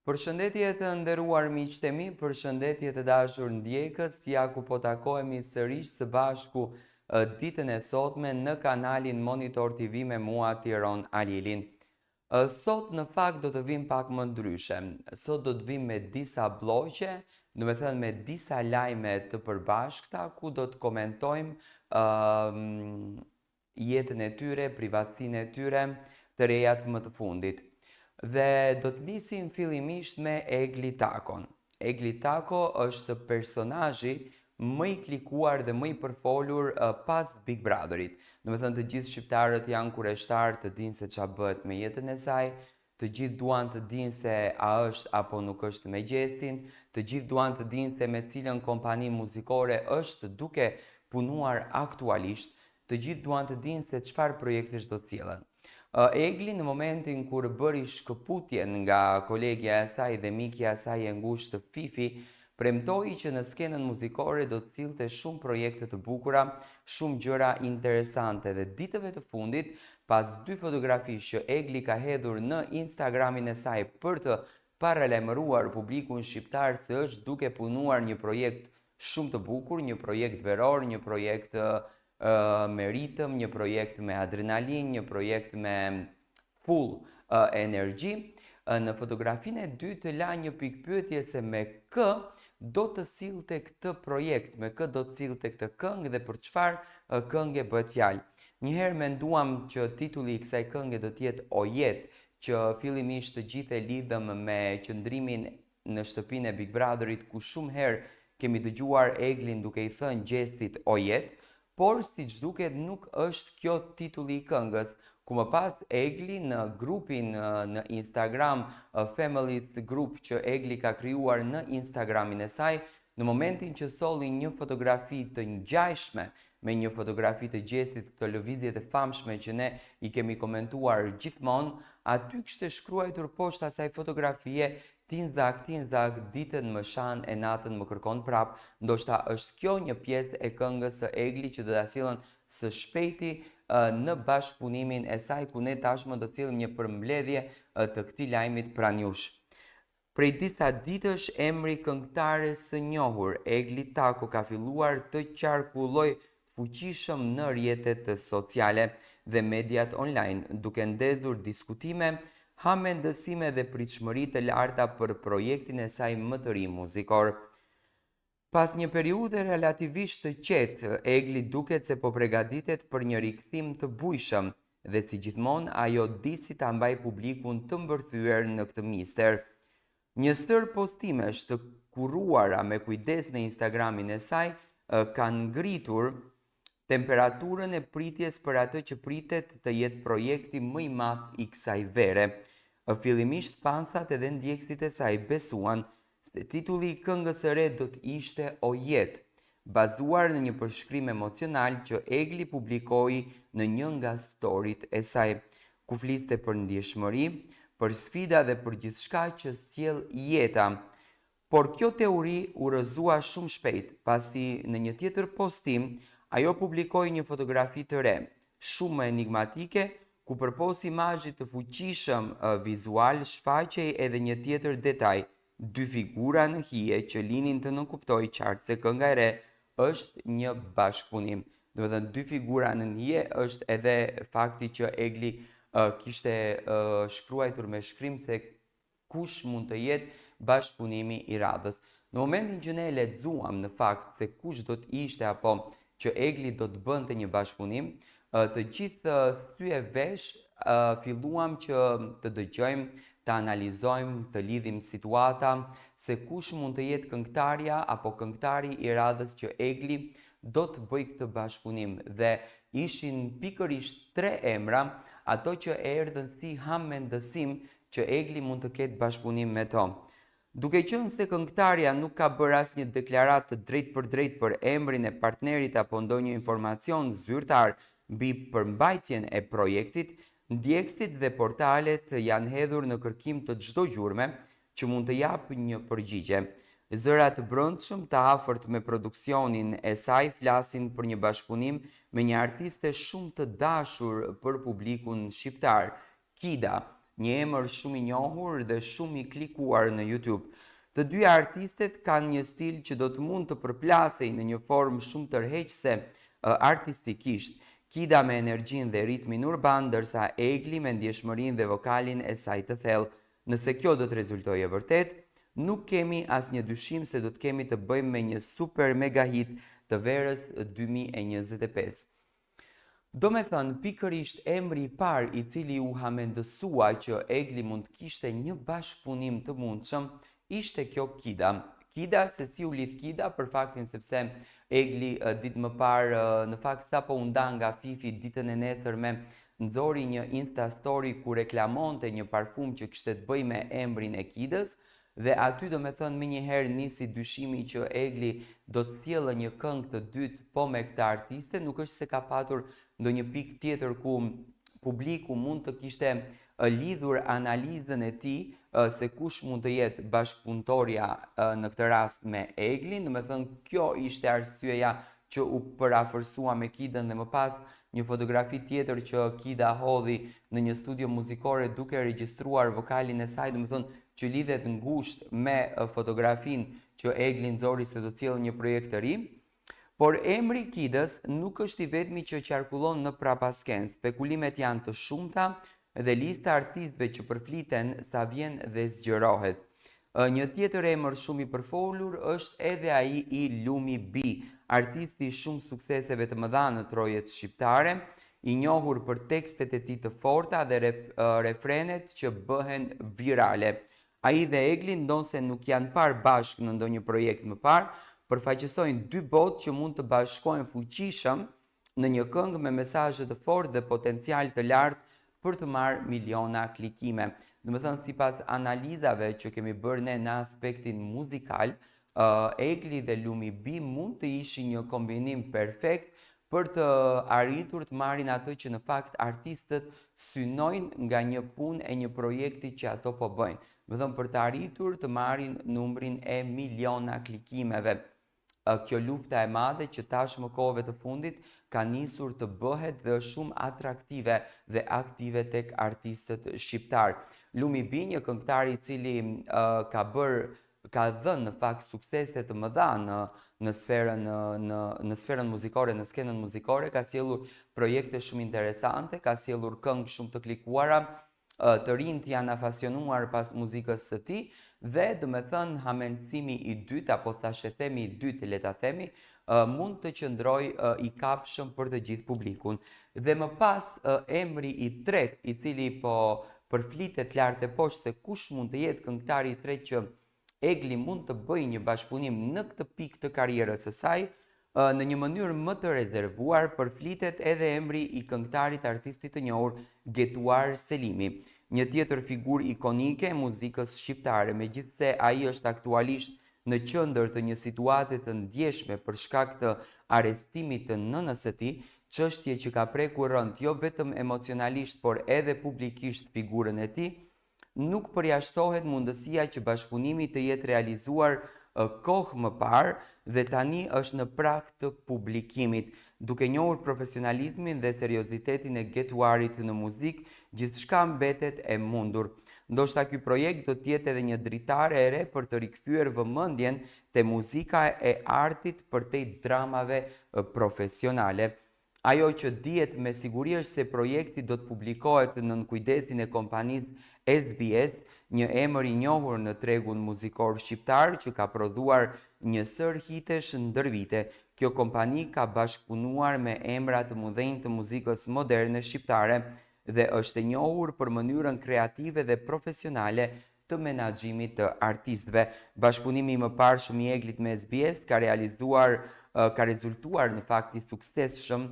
Përshëndetje të nderuar miqtë e mi, përshëndetje të dashur ndjekës, ja ku po takohemi sërish së bashku ditën e sotme në kanalin Monitor TV me mua Tiron Alilin. Sot në fakt do të vim pak më ndryshe. Sot do të vim me disa bloqe, do me thënë me disa lajme të përbashkëta ku do të komentojmë jetën e tyre, privatësinë e tyre, të rejat më të fundit. Dhe do të nisim fillimisht me Egli Takon. Egli Tako është personazhi më i klikuar dhe më i përfolur pas Big Brotherit. Do me thënë të gjithë shqiptarët janë kureshtar të dinë se ç'a bëhet me jetën e saj, të gjithë duan të dinë se a është apo nuk është me gjestin, të gjithë duan të dinë se me cilën kompani muzikore është duke punuar aktualisht, të gjithë duan të dinë se çfarë projektesh do të sjellën. Egli në momentin kur bëri shkëputjen nga kolegja e saj dhe mikja e saj e ngushtë Fifi, premtoi që në skenën muzikore do të sillte shumë projekte të bukura, shumë gjëra interesante dhe ditëve të fundit, pas 2 fotografish që Egli ka hedhur në Instagramin e saj për të paralajmëruar publikun shqiptar se është duke punuar një projekt shumë të bukur, një projekt veror, një projekt me ritëm, një projekt me adrenalin, një projekt me full energji. Në fotografinë e dytë la një pikpyetje se me kë do të sillte këtë projekt, me kë do të sillte këtë këngë dhe për çfarë këngë bëhet fjalë. Njëherë menduam që titulli i kësaj këngë do të jetë O Jet, që fillimisht të gjithë e lidhëm me qëndrimin në shtëpinë e Big Brotherit, ku shumë herë kemi dëgjuar Eglin duke i thënë gjestit O Jet, por si që duket nuk është kjo titulli i këngës, ku më pas Egli në grupin në Instagram, Family's Group që Egli ka krijuar në Instagramin e saj, në momentin që solli një fotografi të ngjajshme me një fotografi të gjestit të lëvizjet e famshme që ne i kemi komentuar gjithmonë, aty kishte shkruar poshtë asaj fotografie Tinzak, ditën më shan e natën më kërkon prap, ndoshta është kjo një pjesë e këngës së Egli që do ta sillën së shpejti në bashkëpunimin e saj, ku ne tashmë do të sillim një përmbledhje të këtij lajmit pranë jush. Prej disa ditësh emri këngëtares së njohur Egli Tako ka filluar të qarkulloj fuqishëm në rrjetet sociale dhe mediat online, duke ndezur diskutime, ha mendësime dhe pritshmëri të larta për projektin e saj më të ri muzikor. Pas një periudhe relativisht të qetë, Egli duket se po përgatitet për një rikthim të bujshëm dhe si gjithmonë ajo disi ta mbaj publikun të mbërthyer në këtë mister. Një stër postimesh të kurruara me kujdes në Instagramin e saj kanë ngritur temperaturën e pritjes për atë që pritet të jetë projekti më i madh i kësaj vere. Fillimisht fansat edhe ndjekësit e saj besuan se titulli i këngës së re do të ishte O Jet, bazuar në një përshkrim emocional që Egli publikoi në një nga storyt e saj, ku fliste për ndjeshmëri, për sfida dhe për gjithçka që sjell jeta. Por kjo teori u rrëzua shumë shpejt, pasi në një tjetër postim ajo publikoi një fotografi të re, shumë enigmatike, ku përpos imazhit të fuqishëm vizual shfaqej edhe një tjetër detaj, 2 figura në hije që linin të nënkuptoj qartë se kënga e re është një bashkëpunim. Do të thënë 2 figura në hije është edhe fakti që Egli kishte shkruar me shkrim se kush mund të jetë bashkëpunimi i radhës. Në momentin që ne lexuam në fakt se kush do të ishte apo që Egli do të bënte një bashkëpunim, të gjithë sy e vesh filluam që të dëgjojmë, të analizojmë, të lidhim situata, se kush mund të jetë këngëtarja apo këngëtari i radhës që Egli do të bëj këtë bashkëpunim. Dhe ishin pikërisht 3 emra, ato që erdhën si hamendësim që Egli mund të ketë bashkëpunim me to. Duke qenë se këngëtarja nuk ka bërë asnjë deklaratë të drejtë për emrin e partnerit apo ndonjë informacion zyrtar mbi përmbajtjen e projektit, ndjekësit dhe portalet janë hedhur në kërkim të çdo gjurme që mund të japë një përgjigje. Zëra të brendshëm të afërt me produksionin e saj flasin për një bashkëpunim me një artiste shumë të dashur për publikun shqiptar, Kida, një emër shumë i njohur dhe shumë i klikuar në YouTube. Të dy artistet kanë një stil që do të mund të përplasej në një formë shumë tërheqëse artistikisht, Kida me energjinë dhe ritmin urban, ndërsa Egli me ndjeshmërinë dhe vokalin e saj të thellë. Nëse kjo do të rezultojë vërtet, nuk kemi asnjë dyshim se do të kemi të bëjmë me një super mega hit të verës 2025. Do me thënë, pikërisht emri i parë i cili u hamendësua që Egli mund të kishte një bashkëpunim të mundshëm, ishte kjo Kida. Kida, se si u lidh Kida, për faktin sepse Egli ditë më parë, në fakt sapo u nda nga Fifi ditën e nesërme, nxori një Insta story ku reklamonte një parfum që kishte të bëjë me emrin e Kidës, dhe aty do me thënë më njëherë nisi dyshimi që Egli do të sjellë një këngë të dytë po me këtë artiste, nuk është se ka patur ndonjë pikë tjetër ku publiku mund të kishte lidhur analizën e tij se kush mund të jetë bashkëpunëtorja në këtë rast me Eglin, do me thënë kjo ishte arsyeja që u parafërsua me Kidën dhe më pas një fotografi tjetër që Kida hodhi në një studio muzikore duke regjistruar vokalin e saj, do me thënë që lidhet ngushtë me fotografin që Egli nxori se do të sjellë një projekt të ri. Por emri Kidës nuk është i vetmi që qarkullon në prapasken. Spekulimet janë të shumta dhe lista artistëve që përfliten sa vjen dhe zgjerohet. Një tjetër emër shumë i përfolur është edhe ai i Lumi B, artisti shumë sukseseve të mëdha në trojet shqiptare, i njohur për tekstet e tij të forta dhe refrenet që bëhen virale. Ai dhe Egli ndonse nuk janë parë bashkë në ndonjë projekt më parë, përfaqësojnë dy botë që mund të bashkohen fuqishëm në një këngë me mesazhe të fortë dhe potencial të lartë për të marrë miliona klikime. Do me thënë, sipas analizave që kemi bërë ne në aspektin muzikal, Egli dhe Lumi B mund të ishin një kombinim perfekt për të arritur të marrin atë që në fakt artistët synojnë nga një punë e një projekti që ato po bëjnë. Do me thënë, për të arritur të marrin numrin e miliona klikimeve. Kjo lufta e madhe që tashmë kohëve të fundit ka nisur të bëhet dhe është shumë atraktive dhe aktive tek artistët shqiptar. Lumi B, një këngëtar i cili ka dhënë në fakt suksese të mëdha në sferën muzikore, në skenën muzikore, ka sjellur projekte shumë interesante, ka sjellur këngë shumë të klikuara, të rinjt janë afasionuar pas muzikës së tij dhe do me thënë hamendësimi i dytë, apo thashë themi i dytë, le ta themi, mund të qëndroj i kapshëm për të gjithë publikun. Dhe më pas emri i tretë, i cili po përflitet lart e poshtë se kush mund të jetë këngëtari i tretë që Egli mund të bëjë një bashkëpunim në këtë pikë të karrierës së saj, në një mënyrë më të rezervuar përflitet edhe emri i këngëtarit artistit të njohur Getuar Selimi, një tjetër figurë ikonike e muzikës shqiptare, megjithse ai është aktualisht në qendër të një situate të ndjeshme për shkak të arrestimit të nënës së tij, çështje që ka prekur rënd jo vetëm emocionalisht por edhe publikisht figurën e tij, nuk përjashtohet mundësia që bashkëpunimi të jetë realizuar kohë më parë dhe tani është në prag të publikimit. Duke njohur profesionalizmin dhe seriozitetin e Getuarit në muzikë, gjithçka mbetet e mundur. Ndoshta ky projekt do të jetë edhe një dritare e re për të rikthyer vëmendjen te muzika e artit përtej dramave profesionale. Ajo që dihet me siguri është se projekti do të publikohet nën kujdesin e kompanisë SBS, një emër i njohur në tregun muzikor shqiptar që ka prodhuar një sër hitesh ndër vite. Kjo kompani ka bashkëpunuar me emra të mëdhenj të muzikës moderne shqiptare dhe është e njohur për mënyrën kreative dhe profesionale të menaxhimit të artistëve. Bashkëpunimi më parshëm i Eglit me SBS ka rezultuar në fakt i suksesshëm,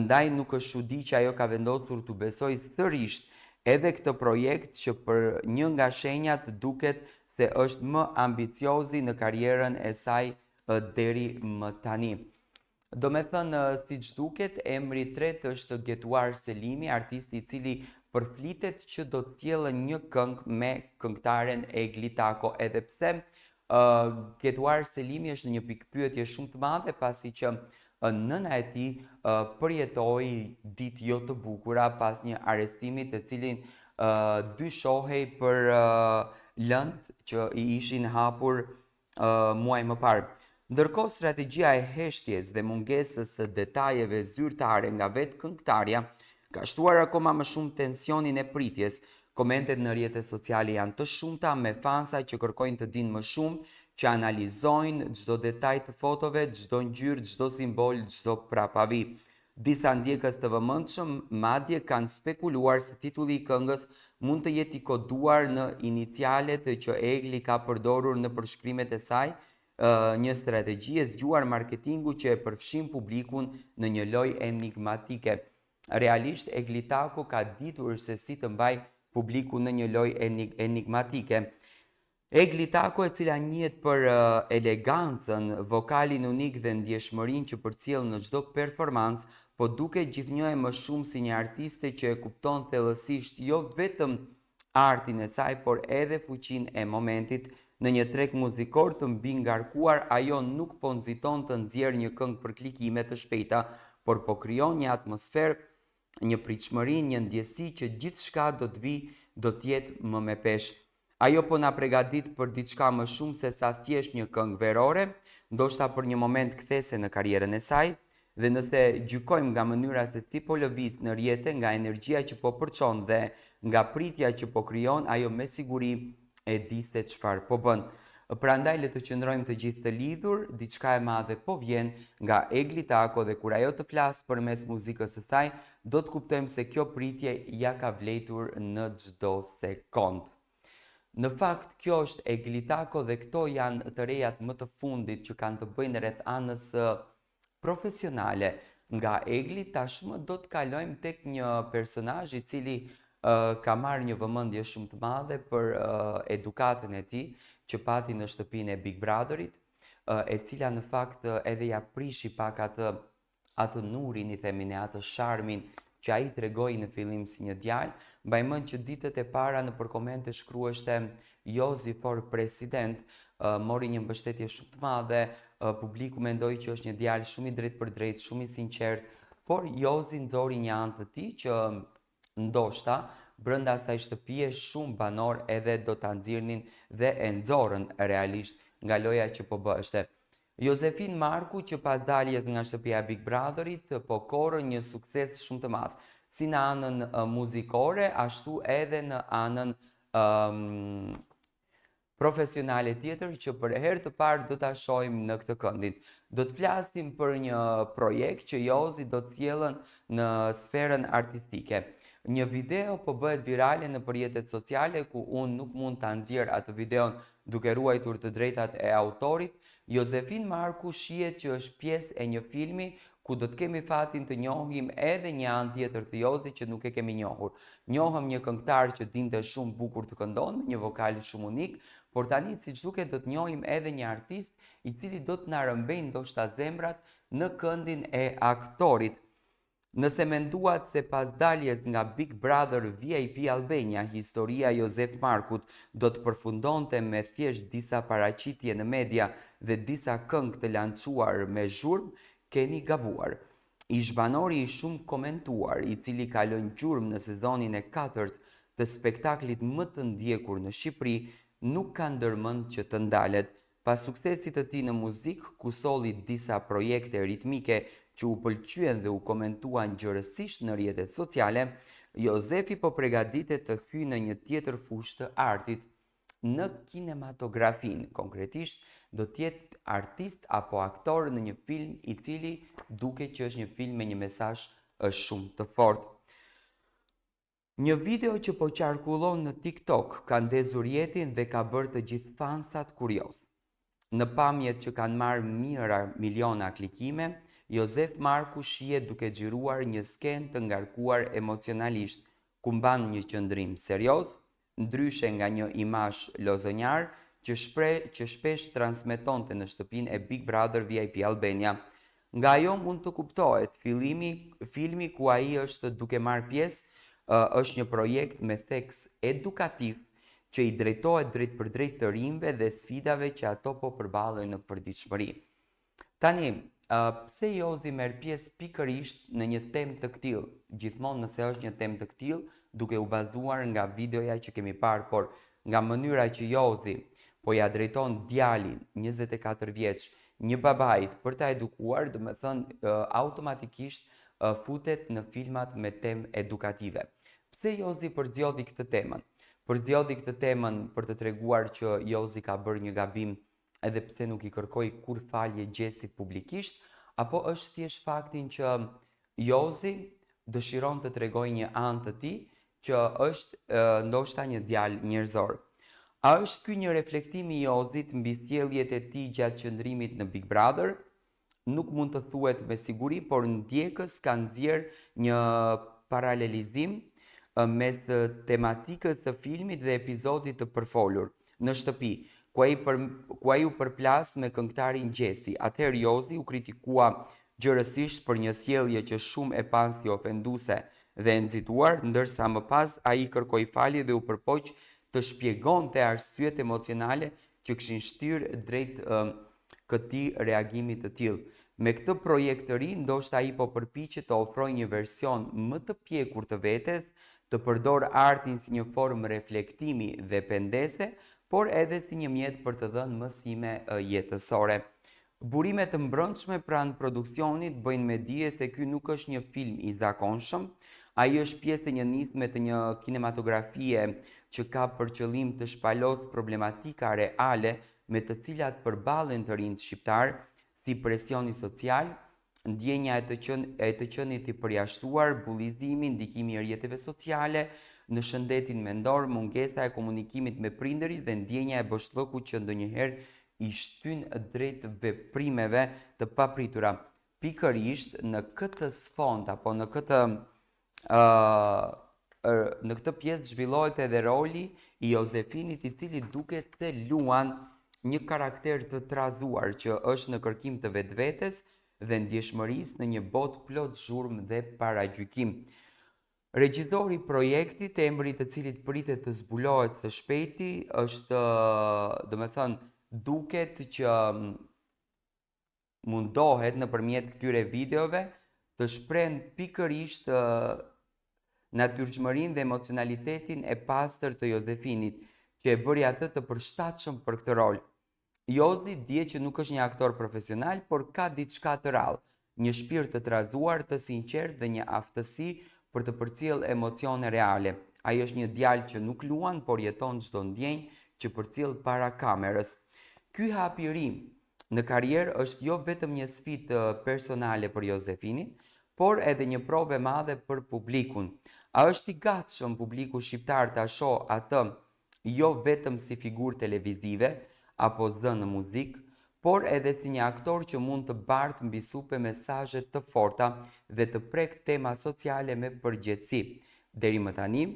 ndaj nuk është çudi që ajo ka vendosur të besojë sërish edhe këtë projekt që për një nga shenjat duket se është më ambiciozi në karrierën e saj deri më tani. Do me thënë, siç duket, emri i tretë është Getuar Selimi, artisti i cili përflitet që do të sjellë një këngë me këngëtaren Egli Tako, edhe pse Getuar Selimi është një pikpyetje shumë të madhe pasi që nëna e tij përjetoi ditë jo të bukura pas një arrestimi të cilin dyshohej për lëndë që i ishin hapur muaj më parë. Ndërkohë, strategjia e heshtjes dhe mungesës së detajeve zyrtare nga vetë këngëtarja ka shtuar akoma më shumë tensionin e pritjes. Komentet në rrjetet sociale janë të shumta me fansa që kërkojnë të dinë më shumë, që analizojnë çdo detaj të fotove, çdo ngjyrë, çdo simbol, çdo prapavi. Disa ndjekës të vëmendshëm madje kanë spekuluar se titulli i këngës mund të jetë i koduar në inicialet që Egli ka përdorur në përshkrimet e saj, një strategji e zgjuar marketingu që e përfshin publikun në një lojë enigmatike. Realisht, Egli Tako ka ditur se si të mbaj publikun në një lojë enigmatike. Egli Tako, e cila njihet për elegancën, vokalin unik dhe ndjeshmërinë që përcjell në çdo performancë, po duket gjithnjë më shumë si një artiste që e kupton thellësisht jo vetëm artin e saj, por edhe fuqinë e momentit. Në një treg muzikor të mbi ngarkuar, ajo nuk po nxiton të nxjerrë një këngë për klikime të shpejta, por po krijon një atmosferë, një pritshmëri, një ndjesi që gjithçka do të jetë më me peshë. Ajo po na përgatit për diçka më shumë se sa thjesht një këngë verore, ndoshta për një moment kthese në karrierën e saj, dhe nëse gjykojmë nga mënyra se si po lëviz në rrjete, nga energjia që po përçon dhe nga pritja që po krijon, ajo me siguri e di se çfarë po bën. Prandaj le të qëndrojmë të gjithë të lidhur, diçka e madhe po vjen nga Egli Tako dhe kur ajo të flas përmes muzikës së saj, do të kuptojmë se kjo pritje ja ka vlerëtur në çdo sekond. Në fakt, kjo është Egli Tako dhe këto janë të rejat më të fundit që kanë të bëjnë rreth anës profesionale nga Egli. Tashmë do të kalojmë tek një personazh i cili ka marrë një vëmendje shumë të madhe për edukatën e tij që pati në shtëpinë e Big Brotherit, e cila në fakt edhe ja prishi pak atë nurin, i themi ne, atë sharmin që ai tregoi në fillim si një djalë. Mbaj mend që ditët e para nëpër komente shkruheshte Jozi for President, mori një mbështetje shumë të madhe, publiku mendoi që është një djalë shumë i drejtpërdrejtë, shumë i sinqert, por Jozi nxori një anë të tij që ndoshta brenda asaj shtëpie shumë banor edhe do ta nxirrnin dhe e nxorën realisht nga loja që po bëheshte. Josefin Marku, që pas daljes nga shtëpia e Big Brotherit, po korrën një sukses shumë të madh, si në anën muzikore, ashtu edhe në anën profesionale tjetër që për herë të parë do ta shohim në këtë këndin. Do të flasim për një projekt që Jozi do të sjellën në sferën artistike. Një video po bëhet virale në rrjetet sociale, ku unë nuk mund ta nxjerr atë videon duke ruajtur të drejtat e autorit. Josefin Marku shihet që është pjesë e një filmi ku do të kemi fatin të njohim edhe një anë tjetër të Jozit që nuk e kemi njohur. Njohëm një këngëtar që dinte shumë bukur të këndon, me një vokal shumë unik, por tani siç duket do të njohim edhe një artist i cili do të na rrëmbejë ndoshta zemrat në këndin e aktorit. Nëse menduat se pas daljes nga Big Brother VIP Albania, historia Josef Markut do të përfundonte me thjesht disa paraqitje në media dhe disa këngë të lançuar me zhurmë, keni gabuar. Ish banori i shumë komentuar, i cili kaloi gjurmë në sezonin e 4 të spektaklit më të ndjekur në Shqipëri, nuk ka ndërmend që të ndalet. Pas suksesit të tij në muzikë, ku solli disa projekte ritmike që u pëlqyen dhe u komentuan gjërësisht në rrjetet sociale, Jozefi po përgatitet të hyjë në një tjetër fushë të artit, në kinematografin. Konkretisht, do të jetë artist apo aktor në një film i cili duket që është një film me një mesazh shumë të fortë. Një video që po qarkullon në TikTok ka ndezur jetin dhe ka bërë të gjithë fansat kurioz. Në pamjet që kanë marrë mijëra miliona klikime, Josef Marku shihet duke xhiruar një skenë të ngarkuar emocionalisht, ku mban një qëndrim serioz, ndryshe nga një imazh lozonjar që shpesh transmetonte në shtëpinë e Big Brother VIP Albania. Nga ajo mund të kuptohet filmi ku ai është duke marrë pjesë, është një projekt me theks edukativ që i drejtohet drejt për drejt të rinjve dhe sfidave që ato po përballojnë në përditshmëri. Tani, pse Jozi merr pjesë pikërisht në një temë të këtill, gjithmonë nëse është një temë të këtill, duke u bazuar nga videoja që kemi parë, por nga mënyra që Jozi po ja drejton djalin 24 vjeç, një babait për ta edukuar, do të thënë automatikisht futet në filmat me temë edukative. Pse Jozi përzgjodhi këtë temën? Përzgjodhi këtë temën për të treguar që Jozi ka bërë një gabim edhe pse nuk i kërkoi kur falje Gjestit publikisht, apo është thjesht faktin që Jozi dëshiron të tregojë një anë të tij që është ndoshta një djalë njerëzor. A është ky një reflektim i Jozit mbi sjelljet e tij gjatë qëndrimit në Big Brother? Nuk mund të thuhet me siguri, por ndjekës ka nxjerr një paralelizim mes tematikës së filmit dhe episodit të përfolur në shtëpi, ku ai u përplas me këngëtarin Gjesti. Atëherë Jozi u kritikua gjërësisht për një sjellje që shumë e pan si ofenduese dhe e nxituar, ndërsa më pas ai kërkoi falje dhe u përpoq të shpjegonte arsyet emocionale që kishin shtyrë drejt këtij reagimi të tillë. Me këtë projekt të ri, ndoshta ai po përpiqet të ofrojë një version më të pjekur të vetes, të përdor artin si një formë reflektimi dhe pendese, por edhe si një mjet për të dhënë mësime jetësore. Burime të mbrëmshme pranë produksionit bëjnë me dije se ky nuk është një film i zakonshëm, ai është pjesë e një nisme të një kinematografie që ka për qëllim të shpalosë problematika reale me të cilat përballen të rinjt shqiptar, si presioni social, ndjenja e të qenit i përjashtuar, bullizimi, ndikimi i rrjeteve sociale në shëndetin mendor, mungesa e komunikimit me prindërit dhe ndjenja e boshllëkut që ndonjëherë i shtyn drejt veprimeve të papritura. Pikërisht në këtë sfond apo në këtë pjesë zhvillohet edhe roli i Jozefinit, i cili duket se luan një karakter të trazuar që është në kërkim të vetvetes dhe ndjeshmërisë në një botë plot zhurmë dhe paragjykim. Regjizori i projektit, emri i të cilit pritet të zbulohet së shpejti, është, duket që mundohet nëpërmjet këtyre videove të shprehë pikërisht natyrshmërinë dhe emocionalitetin e pastër të Jozefinit, që e bëri atë të përshtatshëm për këtë rol. Jozi dihet që nuk është një aktor profesional, por ka diçka të rrallë, një shpirt të trazuar, të sinqert dhe një aftësi për të përcjellë emocione reale. Ai është një djalë që nuk luan, por jeton çdo ndjenjë që përcjell para kamerës. Ky hap i ri në karrierë është jo vetëm një sfidë personale për Jozefinin, por edhe një provë e madhe për publikun. A është i gatshëm publiku shqiptar ta shohë atë jo vetëm si figurë televizive apo zë në muzikë, por edhe si një aktor që mund të bartë mbi supe mesazhe të forta dhe të prek tema sociale me përgjegjësi. Deri më tani,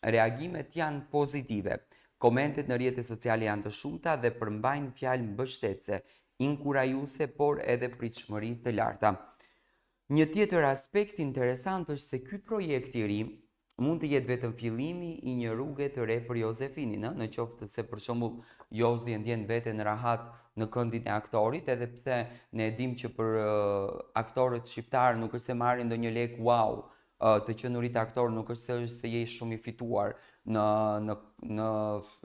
reagimet janë pozitive. Komentet në rrjetet sociale janë të shumta dhe përmbajnë fjalë mbështetëse, inkurajuese, por edhe pritshmëri të larta. Një tjetër aspekt interesant është se ky projekt i ri mund të jetë vetëm fillimi i një rruge të re për Jozefinin, në qoftë se për shembull Jozi e ndjen veten rahat në këndin e aktorit, edhe pse ne e dimë që për aktorët shqiptar nuk është se marrin ndonjë lek wow, të qenurit aktor nuk është se je shumë i fituar në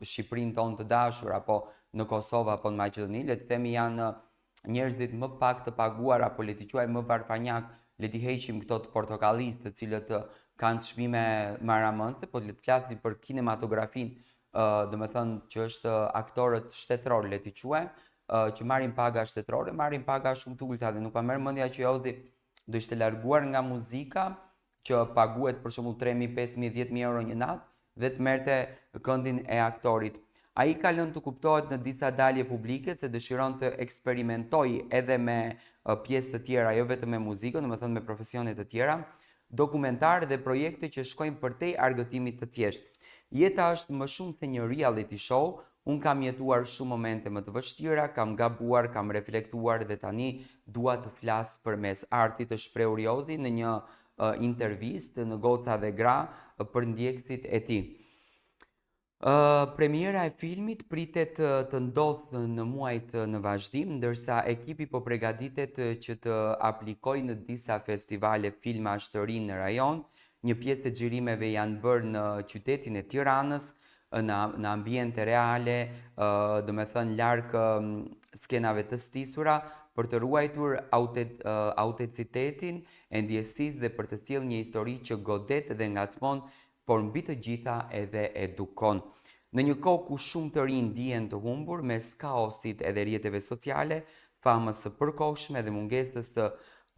Shqipërinë tonë të dashur apo në Kosovë apo në Maqedoni, le të themi janë njerëzit më pak të paguar apo le t'i quajmë më varfanjak, le t'i heqim këto të portokallistë të cilët kanë çmime maramëndse, po le të flasim për kinematografinë, që është aktorët shtetëror, le t'i quajmë, që marrin paga shtetërore, marrin paga shumë të ulta dhe nuk pa merr mendja që Jozi do ishte larguar nga muzika, që paguhet për shembull 3.000, 5.000, 10.000 euro një natë dhe të merrte këndin e aktorit. Ai ka lënë të kuptohet në disa dalje publike se dëshiron të eksperimentojë edhe me pjesë të tjera, jo vetëm me muzikën, me profesione të tjera, dokumentar dhe projekte që shkojnë përtej argëtimit të thjeshtë. Jeta është më shumë se një reality show. Unë kam jetuar shumë momente më të vështira, kam gabuar, kam reflektuar dhe tani dua të flas përmes artit, të shprehur Jozi në një intervistë në Goca dhe Gra për ndjekësit e tij. Premiera e filmit pritet të ndodhë në muajt në vazhdim, ndërsa ekipi po përgatitet që të aplikojë në disa festivale filmash të rinj në rajon. Një pjesë të xhirimeve janë bërë në qytetin e Tiranës, në ambiente reale, do me thënë larg skenave të stisura, për të ruajtur autenticitetin e ndjesisë dhe për të sjellë një histori që godet dhe ngacmon, por mbi të gjitha edhe edukon. Në një kohë ku shumë të rinj ndihen të humbur mes kaosit edhe rrjeteve sociale, famës së përkohshme dhe mungesës të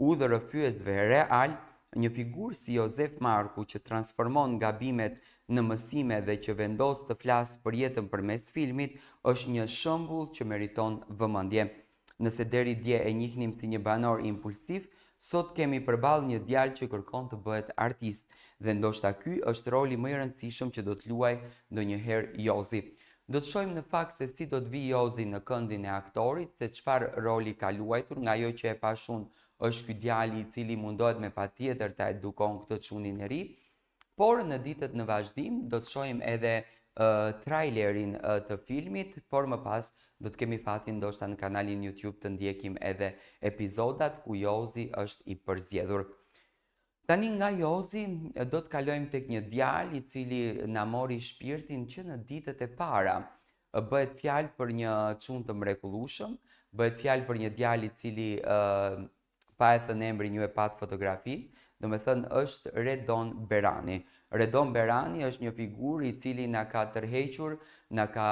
udhërrëfyesve real, një figurë si Josef Marku që transformon gabimet në mësime dhe që vendos të flasë për jetën përmes filmit, është një shembull që meriton vëmendje. Nëse deri dje e njihnim si një banor impulsiv, sot kemi përballë një djalë që kërkon të bëhet artist, dhe ndoshta ky është roli më i rëndësishëm që do të luajë ndonjëherë Jozi. Do të shohim në fakt se si do të vi Jozi në këndin e aktorit, se çfarë roli ka luajtur, nga ajo që e pash unë është ky djali i cili mundohet me patjetër ta edukon këtë çunin e ri, por në ditët në vazhdim do të shohim edhe trailerin të filmit, por më pas do të kemi fatin ndoshta në kanalin YouTube të ndjekim edhe epizodat ku Jozi është i përzgjedhur. Tani nga Jozi do të kalojmë tek një djalë i cili na mori shpirtin që në ditët e para. Bëhet fjalë për një çun të mrekullueshëm, bëhet fjalë për një djalë i cili pa e thënë emrin ju e pat fotografin, do me thënë është Redon Berani. Redon Berani është një figurë i cili na ka tërhequr, na ka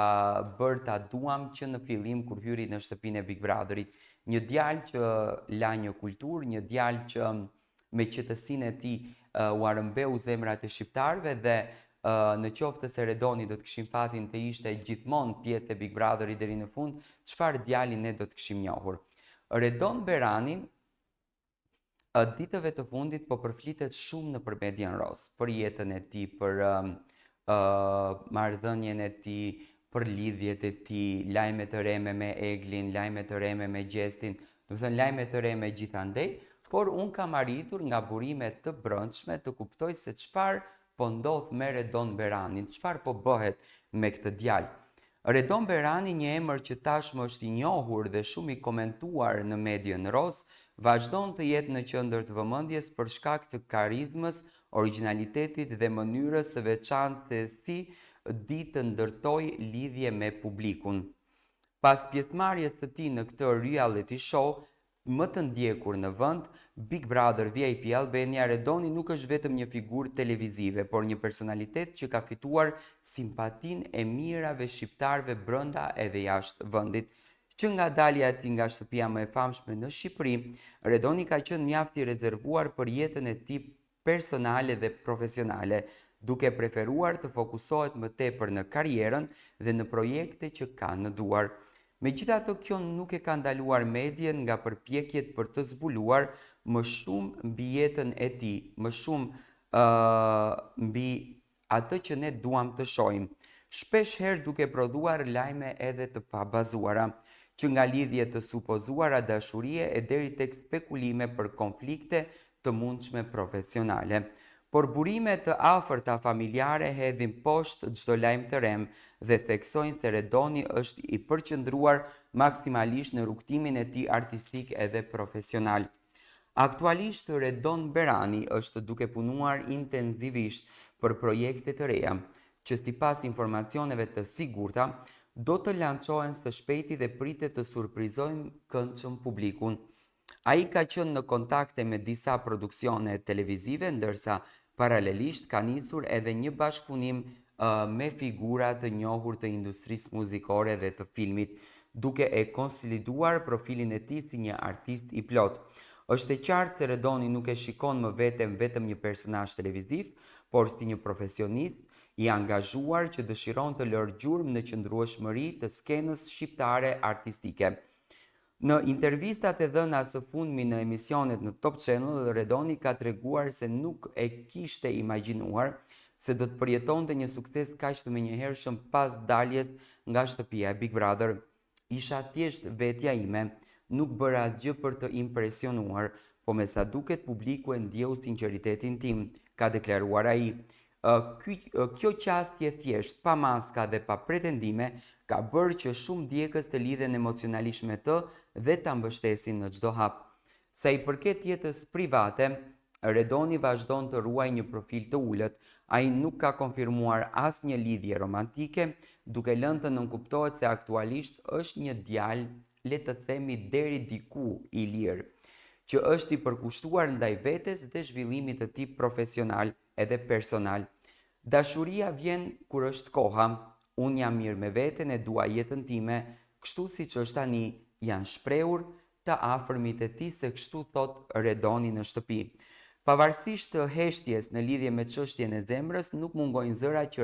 bërë ta duam që në fillim kur hyri në shtëpinë e Big Brotherit. Një djalë që la një kulturë, një djalë që me qetësinë e tij u arëmbeu zemrat e shqiptarëve dhe në qoftë se Redoni do të kishim fatin të ishte gjithmonë pjesë e Big Brotherit deri në fund, çfarë djali ne do të kishim njohur. Redon Berani ditëve të fundit po përflitet shumë në Median Ros, për jetën e tij, për marrëdhënien e tij, për lidhjet e tij, lajme të reme me Eglin, lajme të reme me Gjestin, do të thënë lajme të reme gjithandej, por unë kam arritur nga burime të brendshme të kuptoj se çfarë po ndodh me Redon Beranin, çfarë po bëhet me këtë djalë. Redon Berani, një emër që tashmë është i njohur dhe shumë i komentuar në Median Ros, vazhdon të jetë në qendër të vëmendjes për shkak të karizmës, origjinalitetit dhe mënyrës së veçantë se si di të ndërtojë lidhje me publikun. Pas pjesëmarrjes së tij në këtë reality show më të ndjekur në vend, Big Brother VIP Albania, Redoni nuk është vetëm një figurë televizive, por një personalitet që ka fituar simpatinë e mirave shqiptarëve brenda edhe jashtë vendit. Që nga dalja e tij nga shtëpia më e famshme në Shqipëri, Redoni ka qenë mjaft i rezervuar për jetën e tij personale dhe profesionale, duke preferuar të fokusohet më tepër në karrierën dhe në projekte që ka në duar. Megjithatë, kjo nuk e ka ndaluar medien nga përpjekjet për të zbuluar më shumë mbi jetën e tij, më shumë mbi atë që ne duam të shohim. Shpesh herë duke prodhuar lajme edhe të pabazuara, që nga lidhje të supozuara dashurie e deri tek spekulime për konflikte të mundshme profesionale. Por burime të afërta familjare hedhin poshtë çdo lajm të rem dhe theksojnë se Redoni është i përqendruar maksimalisht në rrugtimin e tij artistik edhe profesional. Aktualisht Redon Berani është duke punuar intensivisht për projekte të reja, që sipas informacioneve të sigurta do të lançohen së shpejti dhe pritet të surprizojnë këndshëm publikun. Ai ka qenë në kontakte me disa produksione televizive, ndërsa paralelisht ka nisur edhe një bashkëpunim me figura të njohur të industrisë muzikore dhe të filmit, duke e konsoliduar profilin e tij si një artist i plot. Është e qartë se Redoni nuk e shikon më vetëm një personazh televiziv, por si një profesionist i angazhuar që dëshiron të lërë gjurmë në qëndrueshmëri të skenës shqiptare artistike. Në intervistat e dhëna së fundmi në emisionet në Top Channel, Redoni ka treguar se nuk e kishte imagjinuar se do të përjetonte një sukses kaq të menjëhershëm pas daljes nga shtëpia e Big Brother. Isha thjesht vetja ime, nuk bëra asgjë për të impresionuar, po me sa duket publiku e ndjeu sinqeritetin tim, ka deklaruar ai. Kjo qastje thjesht, pa maska dhe pa pretendime, ka bërë që shumë djegës të lidhen emocionalisht me të dhe ta mbështesin në çdo hap. Sa i përket jetës private, Redoni vazhdon të ruaj një profil të ulët. Ai nuk ka konfirmuar asnjë lidhje romantike, duke lënë të nënkuptohet se aktualisht është një djalë, le të themi deri diku i lirë, që është i përkushtuar ndaj vetes dhe zhvillimit të tij profesional edhe personal. Dashuria vjen kur është koha. Unë jam mirë me veten e dua jetën time, kështu siç është tani, janë shprehur të afërmit e tij se kështu thot Redoni në shtëpi. Pavarësisht të heshtjes në lidhje me çështjen e zemrës, nuk mungojnë zëra që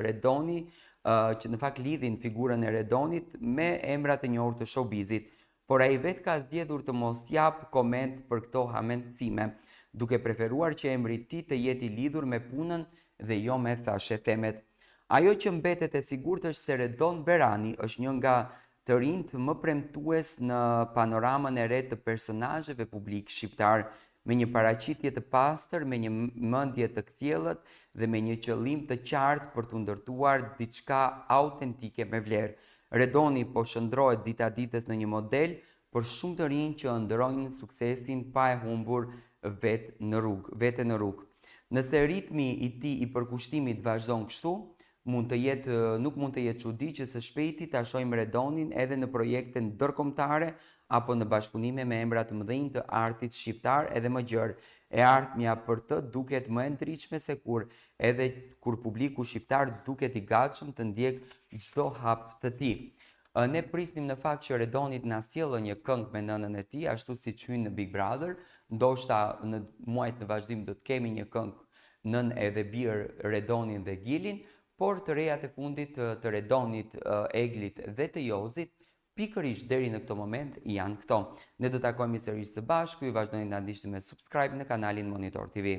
që në fakt lidhin figurën e Redonit me emra të njohur të showbizit, por ai vetë ka zgjedhur të mos jap koment për këto hamendësime, duke preferuar që emri i tij të jetë i lidhur me punën dhe jo me thashe themet. Ajo që mbetet e sigurt është se Redon Berani është një nga të rinjt më premtues në panoramën e re të personazheve publik shqiptar, me një paraqitje të pastër, me një mendje të kthjellët dhe me një qëllim të qartë për të ndërtuar diçka autentike me vlerë. Redoni po shndrohet dita ditës në një model për shumë të rinj që ëndrrojnë suksesin pa e humbur veten në rrugë. Nëse ritmi i tij i përkushtimit vazhdon kështu, nuk mund të jetë çudi që së shpejti ta shohim Redonin edhe në projekte ndërkombëtare apo në bashkëpunime me emra të mëdhenj të artit shqiptar edhe më gjerë. E ardhmja për të duket më e ndritshme se kur, edhe kur publiku shqiptar duket i gatshëm të ndjekë çdo hap të tij. Ne prisnim në fakt që Redonit na sjellë një këngë me nënën e tij, ashtu siç hyn në Big Brother, ndoshta në muajt në vazhdim do të kemi një këngë nën edhe birë Redonin dhe Gilin, por të rejat e fundit të Redonit, Eglit dhe të Jozit, pikërisht deri në këto moment janë këto. Ne do takojmë sërish së bashku, ju vazhdoni të na ndiqni me subscribe në kanalin Monitor TV.